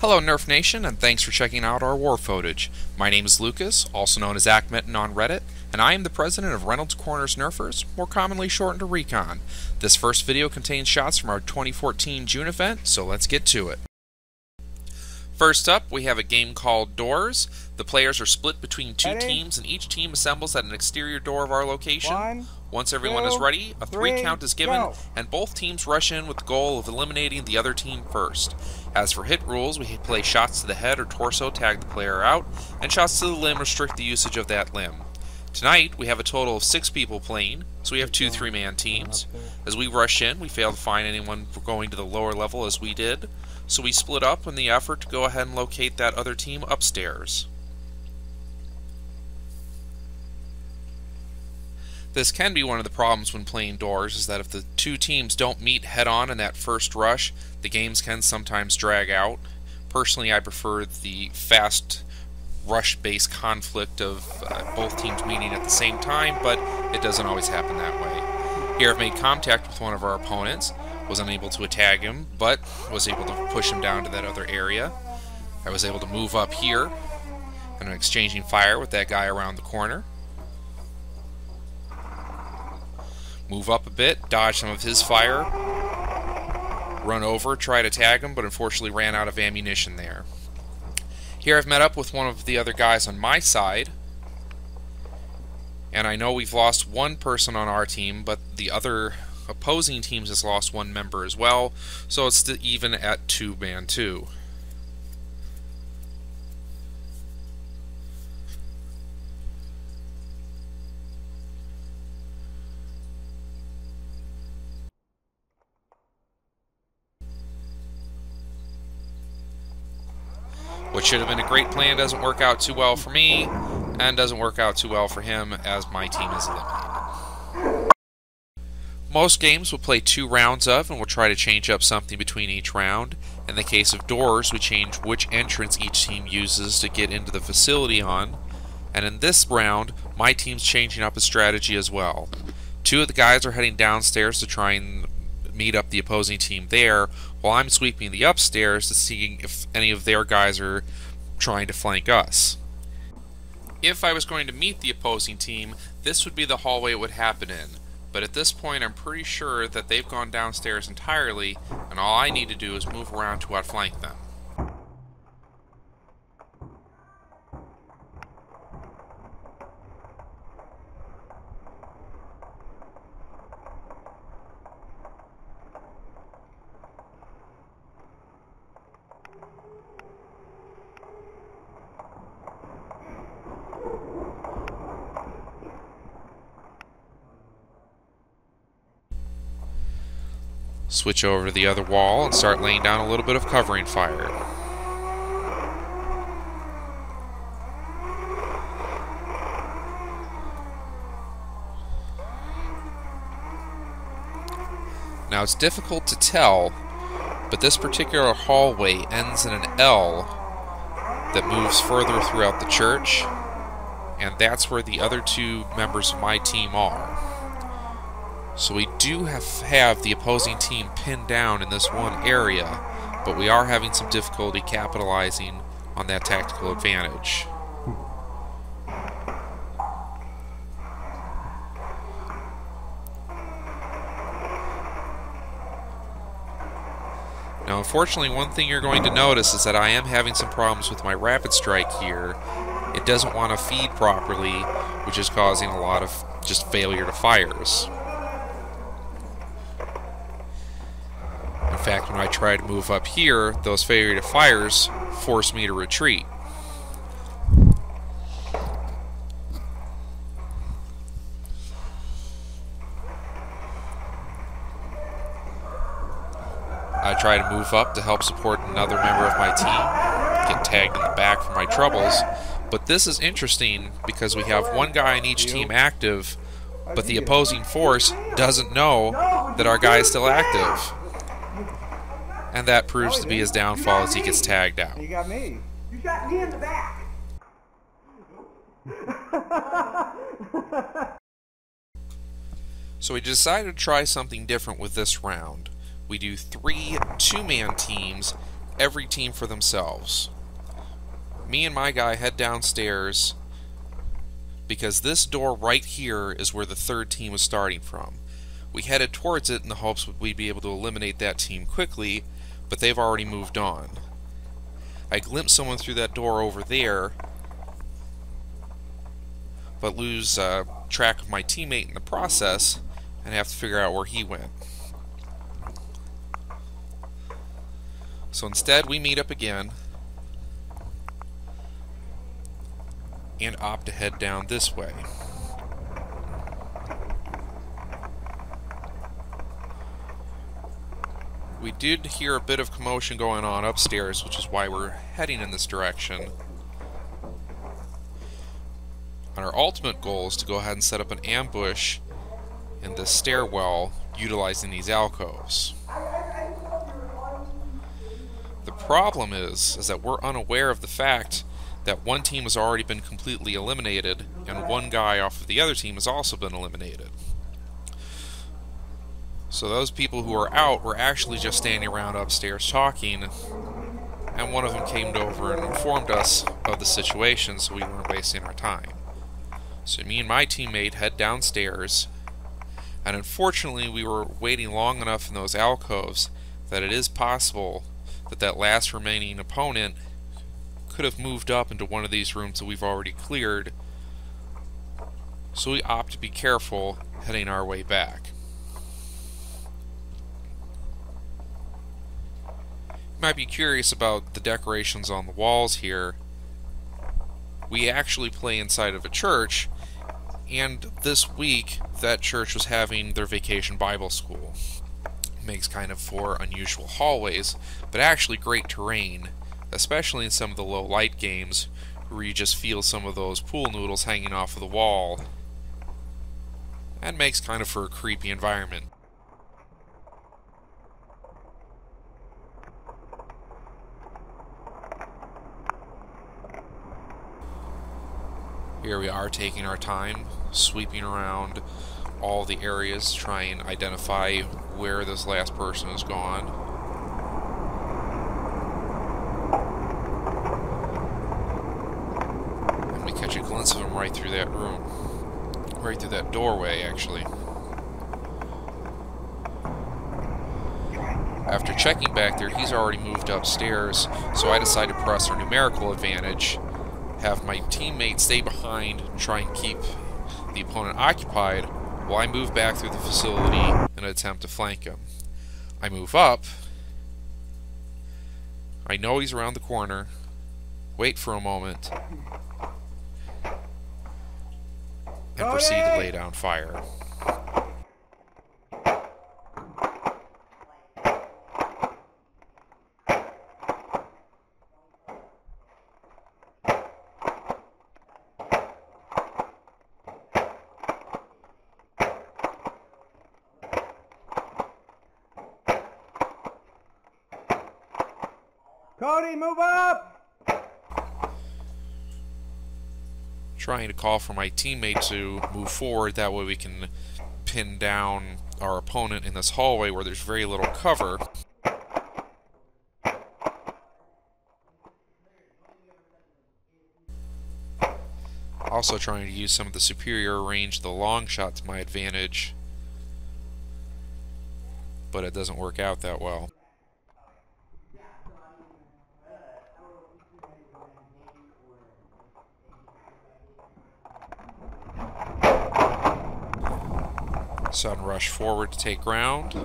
Hello Nerf Nation, and thanks for checking out our war footage. My name is Lucas, also known as Acmitten on Reddit, and I am the president of Reynolds Corners Nerfers, more commonly shortened to ReCoN. This first video contains shots from our 2014 June event, so let's get to it. First up, we have a game called Doors. The players are split between two teams, and each team assembles at an exterior door of our location. Once everyone is ready, a 3 count is given, and both teams rush in with the goal of eliminating the other team first. As for hit rules, we play shots to the head or torso tag the player out, and shots to the limb restrict the usage of that limb. Tonight, we have a total of 6 people playing, so we have 2 3-man teams. As we rush in, we fail to find anyone going to the lower level as we did, so we split up in the effort to go ahead and locate that other team upstairs. This can be one of the problems when playing Doors, is that if the two teams don't meet head-on in that first rush, the games can sometimes drag out. Personally, I prefer the fast rush-based conflict of both teams meeting at the same time, but it doesn't always happen that way. Here I've made contact with one of our opponents, was unable to tag him, but was able to push him down to that other area. I was able to move up here, and I'm exchanging fire with that guy around the corner. Move up a bit, dodge some of his fire, run over, try to tag him, but unfortunately ran out of ammunition there. Here I've met up with one of the other guys on my side, and I know we've lost one person on our team, but the other opposing teams has lost one member as well, so it's even at 2-man 2. What should have been a great plan doesn't work out too well for me, and doesn't work out too well for him as my team is eliminated. Most games will play 2 rounds of, and we'll try to change up something between each round. In the case of Doors, we change which entrance each team uses to get into the facility on, and in this round, my team's changing up a strategy as well. 2 of the guys are heading downstairs to try and meet up the opposing team there, while I'm sweeping the upstairs to see if any of their guys are trying to flank us. If I was going to meet the opposing team, this would be the hallway it would happen in, but at this point I'm pretty sure that they've gone downstairs entirely, and all I need to do is move around to outflank them. Switch over to the other wall and start laying down a little bit of covering fire. Now it's difficult to tell, but this particular hallway ends in an L that moves further throughout the church, and that's where the other 2 members of my team are. So we do have the opposing team pinned down in this one area, but we are having some difficulty capitalizing on that tactical advantage. Now unfortunately, one thing you're going to notice is that I am having some problems with my rapid strike here. It doesn't want to feed properly, which is causing a lot of just failure to fires. In fact, when I try to move up here, those failure to fires force me to retreat. I try to move up to help support another member of my team, get tagged in the back for my troubles, but this is interesting because we have one guy in each team active, but the opposing force doesn't know that our guy is still active. And that proves to be his downfall as he gets tagged out. You got me. You shot me in the back. So we decided to try something different with this round. We do 3 2-man teams, every team for themselves. Me and my guy head downstairs because this door right here is where the third team was starting from. We headed towards it in the hopes we'd be able to eliminate that team quickly, but they've already moved on. I glimpse someone through that door over there, but lose track of my teammate in the process and have to figure out where he went. So instead, we meet up again and opt to head down this way. We did hear a bit of commotion going on upstairs, which is why we're heading in this direction. And our ultimate goal is to go ahead and set up an ambush in this stairwell utilizing these alcoves. The problem is that we're unaware of the fact that one team has already been completely eliminated and one guy off of the other team has also been eliminated. So those people who are out were actually just standing around upstairs talking, and one of them came over and informed us of the situation so we weren't wasting our time. So me and my teammate head downstairs, and unfortunately we were waiting long enough in those alcoves that it is possible that that last remaining opponent could have moved up into one of these rooms that we've already cleared, so we opt to be careful heading our way back. You might be curious about the decorations on the walls here. We actually play inside of a church, and this week that church was having their vacation Bible school. It makes kind of for unusual hallways, but actually great terrain, especially in some of the low light games where you just feel some of those pool noodles hanging off of the wall. That makes kind of for a creepy environment. Here we are taking our time, sweeping around all the areas to try and identify where this last person has gone. And we catch a glimpse of him right through that room. Right through that doorway, actually. After checking back there, he's already moved upstairs, so I decide to press our numerical advantage, have my teammate stay behind and try and keep the opponent occupied while I move back through the facility in an attempt to flank him. I move up. I know he's around the corner. Wait for a moment. And proceed to lay down fire. Cody, move up! Trying to call for my teammate to move forward, that way we can pin down our opponent in this hallway where there's very little cover. Also trying to use some of the superior range of the long shot to my advantage, but it doesn't work out that well. Sudden rush forward to take ground.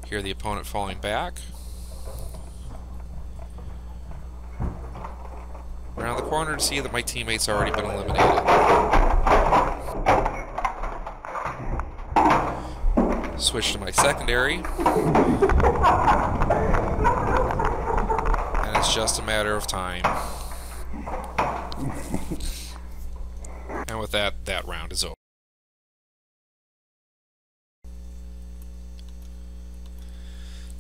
Hear the opponent falling back. Around the corner to see that my teammate's already been eliminated. Switch to my secondary. And it's just a matter of time. And with that, that round is over.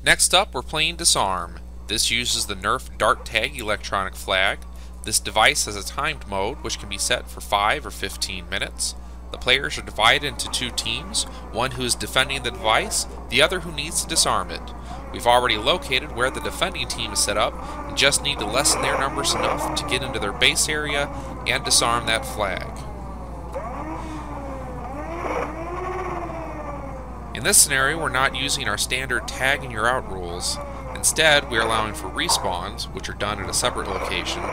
Next up, we're playing Disarm. This uses the Nerf Dart Tag electronic flag. This device has a timed mode, which can be set for 5 or 15 minutes. The players are divided into two teams, one who is defending the device, the other who needs to disarm it. We've already located where the defending team is set up and just need to lessen their numbers enough to get into their base area and disarm that flag. In this scenario, we're not using our standard tag and you're out rules. Instead, we're allowing for respawns, which are done at a separate location,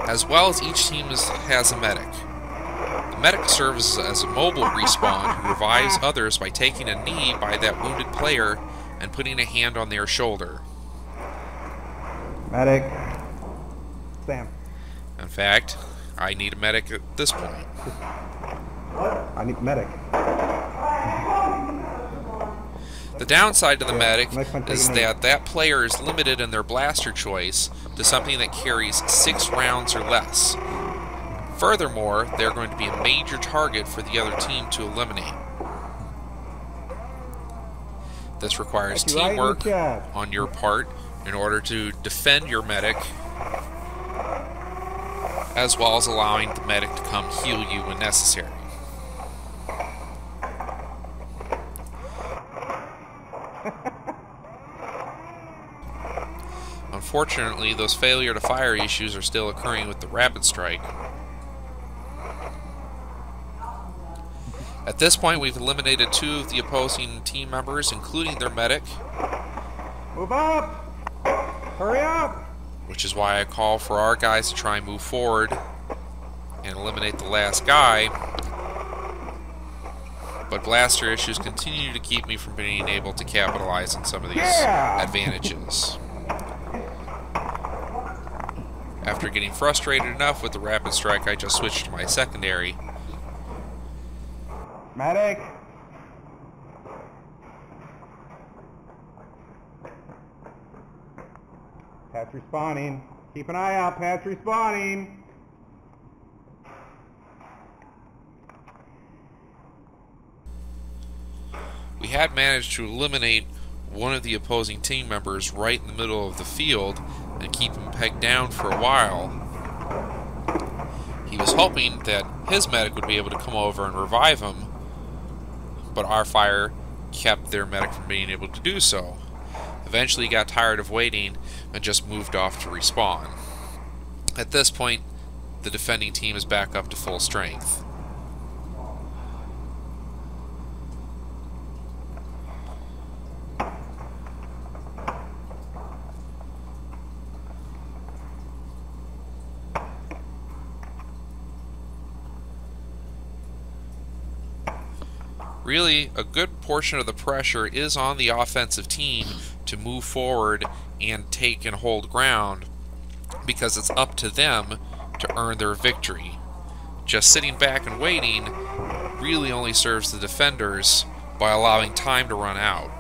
as well as each team has a medic. The medic serves as a mobile respawn who revives others by taking a knee by that wounded player and putting a hand on their shoulder. Medic. Sam. In fact, I need a medic at this point. I need medic. The downside to the medic is that that player is limited in their blaster choice to something that carries 6 rounds or less. Furthermore, they're going to be a major target for the other team to eliminate. This requires teamwork on your part in order to defend your medic, as well as allowing the medic to come heal you when necessary. Unfortunately, those failure to fire issues are still occurring with the rapid strike. At this point, we've eliminated 2 of the opposing team members, including their medic. Move up! Hurry up! Which is why I call for our guys to try and move forward and eliminate the last guy. But blaster issues continue to keep me from being able to capitalize on some of these advantages. After getting frustrated enough with the rapid strike, I just switched to my secondary. Medic! Pat's respawning. Keep an eye out, Pat's respawning. We had managed to eliminate one of the opposing team members right in the middle of the field and keep him pegged down for a while. He was hoping that his medic would be able to come over and revive him, but our fire kept their medic from being able to do so. Eventually he got tired of waiting and just moved off to respawn. At this point, the defending team is back up to full strength. Really, a good portion of the pressure is on the offensive team to move forward and take and hold ground, because it's up to them to earn their victory. Just sitting back and waiting really only serves the defenders by allowing time to run out.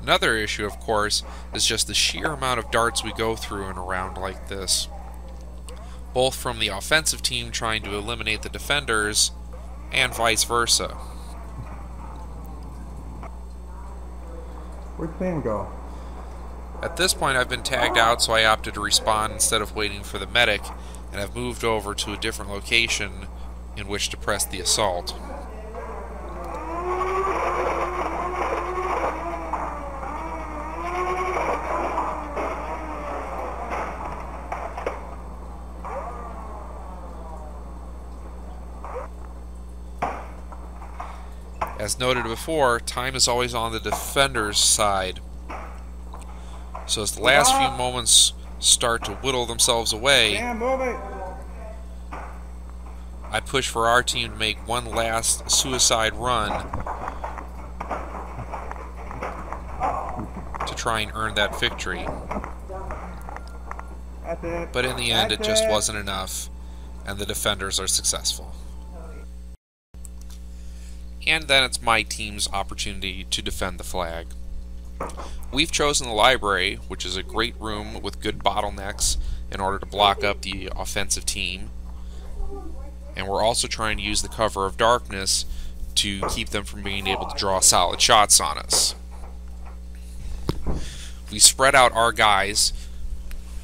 Another issue, of course, is just the sheer amount of darts we go through in a round like this, both from the offensive team trying to eliminate the defenders, and vice versa. Where'd Sam go? At this point I've been tagged out, so I opted to respawn instead of waiting for the medic, and I've moved over to a different location in which to press the assault. As noted before, time is always on the defender's side. So as the last few moments start to whittle themselves away, I push for our team to make one last suicide run to try and earn that victory. But in the end, it just wasn't enough, and the defenders are successful. And then it's my team's opportunity to defend the flag. We've chosen the library, which is a great room with good bottlenecks in order to block up the offensive team. And we're also trying to use the cover of darkness to keep them from being able to draw solid shots on us. We spread out our guys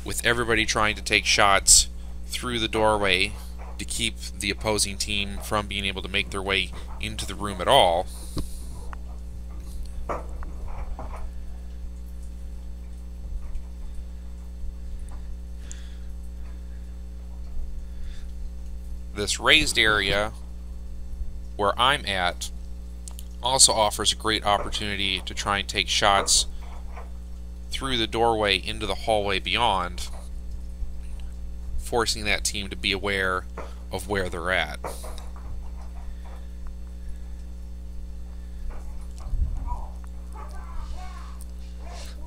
with everybody trying to take shots through the doorway to keep the opposing team from being able to make their way into the room at all. This raised area where I'm at also offers a great opportunity to try and take shots through the doorway into the hallway beyond, forcing that team to be aware of where they're at.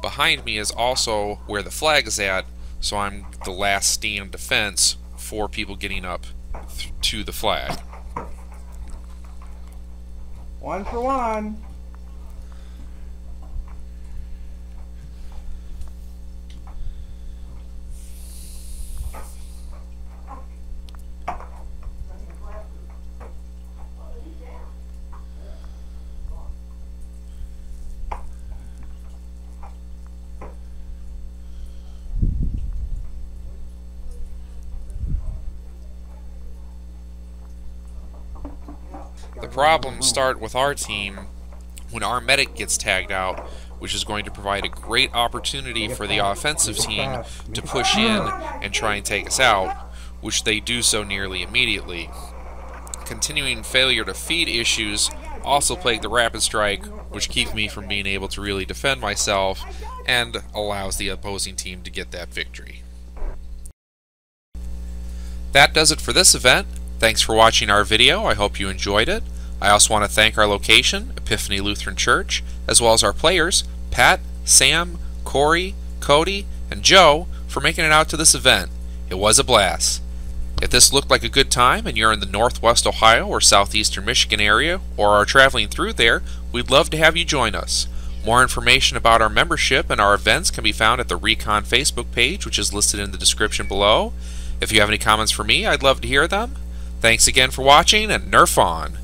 Behind me is also where the flag is at, so I'm the last stand defense for people getting up to the flag. 1 for 1. The problems start with our team when our medic gets tagged out, which is going to provide a great opportunity for the offensive team to push in and try and take us out, which they do so nearly immediately. Continuing failure to feed issues also plague the rapid strike, which keeps me from being able to really defend myself and allows the opposing team to get that victory. That does it for this event. Thanks for watching our video. I hope you enjoyed it. I also want to thank our location, Epiphany Lutheran Church, as well as our players, Pat, Sam, Corey, Cody, and Joe, for making it out to this event. It was a blast. If this looked like a good time and you're in the Northwest Ohio or Southeastern Michigan area or are traveling through there, we'd love to have you join us. More information about our membership and our events can be found at the ReCoN Facebook page, which is listed in the description below. If you have any comments for me, I'd love to hear them. Thanks again for watching, and Nerf on!